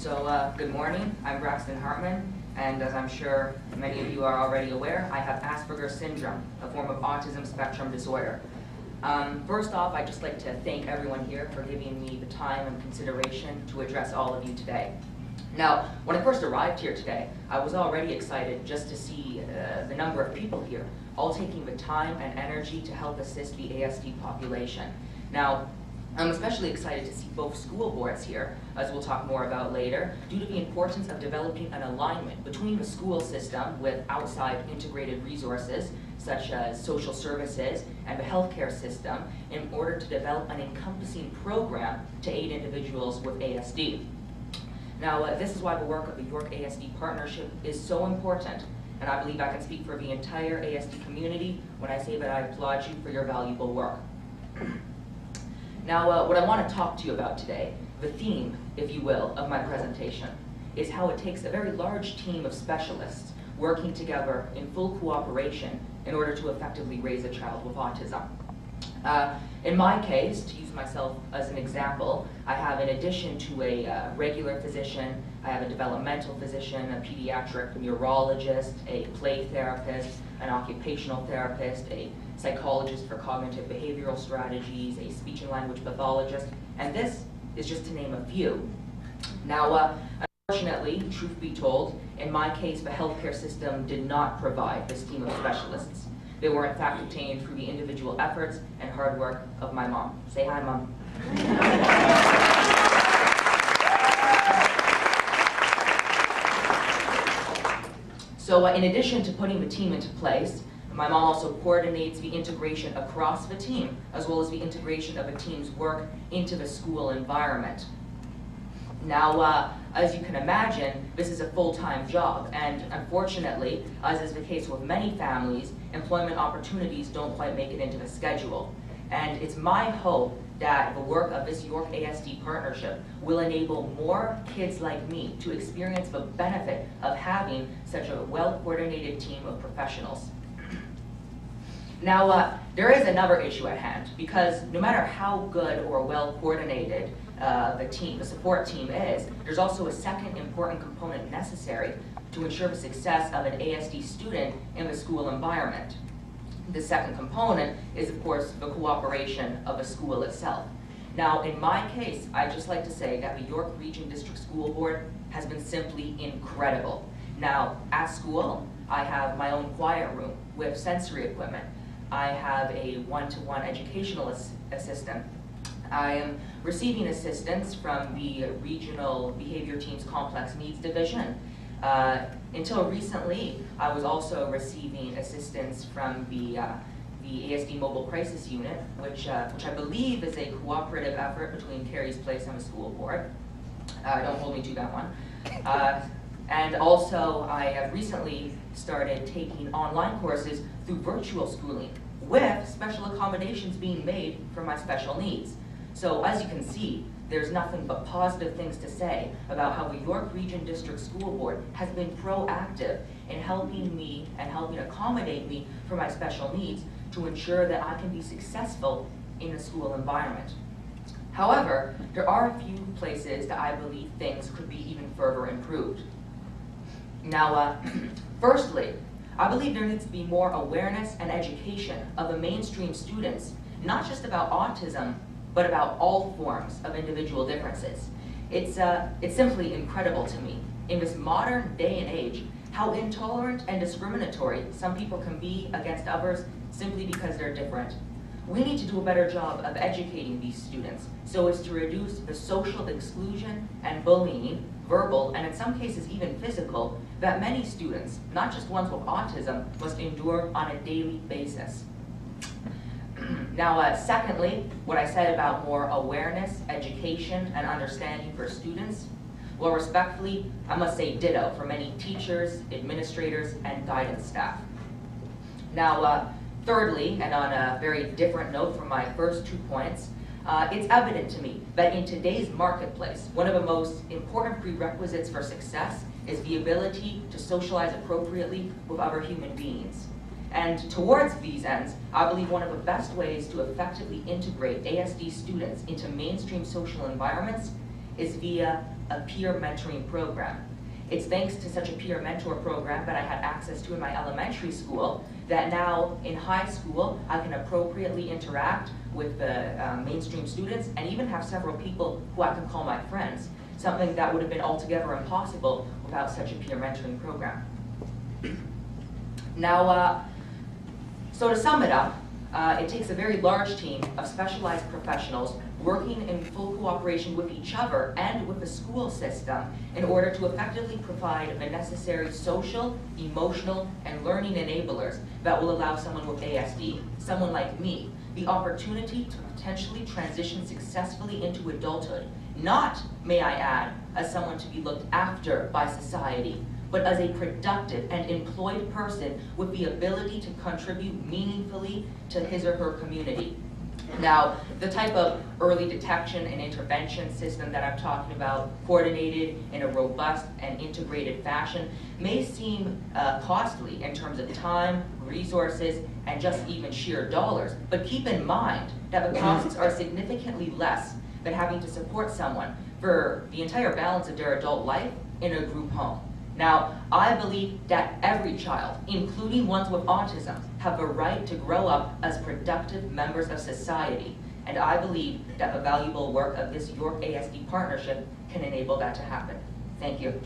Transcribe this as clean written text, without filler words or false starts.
Good morning. I'm Braxton Hartman, and as I'm sure many of you are already aware, I have Asperger's syndrome, a form of autism spectrum disorder. First off, I'd just like to thank everyone here for giving me the time and consideration to address all of you today. Now, when I first arrived here today, I was already excited just to see the number of people here, all taking the time and energy to help assist the ASD population. Now, I'm especially excited to see both school boards here, as we'll talk more about later, due to the importance of developing an alignment between the school system with outside integrated resources, such as social services and the healthcare system, in order to develop an encompassing program to aid individuals with ASD. Now, this is why the work of the York ASD Partnership is so important, and I believe I can speak for the entire ASD community when I say that I applaud you for your valuable work. Now, what I want to talk to you about today, the theme, if you will, of my presentation, is how it takes a very large team of specialists working together in full cooperation in order to effectively raise a child with autism. In my case, to use myself as an example, I have, in addition to a regular physician, I have a developmental physician, a pediatric neurologist, a play therapist, an occupational therapist, a psychologist for cognitive behavioral strategies, a speech and language pathologist, and this is just to name a few. Now, unfortunately, truth be told, in my case, the healthcare system did not provide this team of specialists. They were in fact obtained through the individual efforts and hard work of my mom. Say hi, Mom. So in addition to putting the team into place, my mom also coordinates the integration across the team, as well as the integration of a team's work into the school environment. Now, as you can imagine, this is a full-time job, and unfortunately, as is the case with many families, employment opportunities don't quite make it into the schedule. And it's my hope that the work of this York ASD partnership will enable more kids like me to experience the benefit of having such a well-coordinated team of professionals. Now, there is another issue at hand, because no matter how good or well-coordinated the support team is, there's also a second important component necessary to ensure the success of an ASD student in the school environment. The second component is, of course, the cooperation of the school itself. Now, in my case, I'd just like to say that the York Region District School Board has been simply incredible. Now, at school, I have my own quiet room with sensory equipment. I have a one-to-one educational assistant. I am receiving assistance from the Regional Behavior Team's Complex Needs Division. Until recently, I was also receiving assistance from the ASD Mobile Crisis Unit, which I believe is a cooperative effort between Carey's Place and the school board. Don't hold me to that one. And also, I have recently started taking online courses through virtual schooling, with special accommodations being made for my special needs. So as you can see, there's nothing but positive things to say about how the York Region District School Board has been proactive in helping me and helping accommodate me for my special needs to ensure that I can be successful in the school environment. However, there are a few places that I believe things could be even further improved. Now, firstly, I believe there needs to be more awareness and education of the mainstream students, not just about autism, but about all forms of individual differences. It's simply incredible to me, in this modern day and age, how intolerant and discriminatory some people can be against others simply because they're different. We need to do a better job of educating these students so as to reduce the social exclusion and bullying, verbal, and in some cases even physical, that many students, not just ones with autism, must endure on a daily basis. Now, secondly, what I said about more awareness, education, and understanding for students, well, respectfully, I must say ditto for many teachers, administrators, and guidance staff. Now, thirdly, and on a very different note from my first 2 points, it's evident to me that in today's marketplace, one of the most important prerequisites for success is the ability to socialize appropriately with other human beings. And towards these ends, I believe one of the best ways to effectively integrate ASD students into mainstream social environments is via a peer mentoring program. It's thanks to such a peer mentor program that I had access to in my elementary school that now in high school I can appropriately interact with the mainstream students and even have several people who I can call my friends, something that would have been altogether impossible without such a peer mentoring program. Now, so to sum it up, it takes a very large team of specialized professionals working in full cooperation with each other and with the school system in order to effectively provide the necessary social, emotional, and learning enablers that will allow someone with ASD, someone like me, the opportunity to potentially transition successfully into adulthood, not, may I add, as someone to be looked after by society, but as a productive and employed person with the ability to contribute meaningfully to his or her community. Now, the type of early detection and intervention system that I'm talking about, coordinated in a robust and integrated fashion, may seem costly in terms of time, resources, and just even sheer dollars. But keep in mind that the costs are significantly less than having to support someone for the entire balance of their adult life in a group home. Now, I believe that every child, including ones with autism, have a right to grow up as productive members of society. And I believe that the valuable work of this York ASD partnership can enable that to happen. Thank you.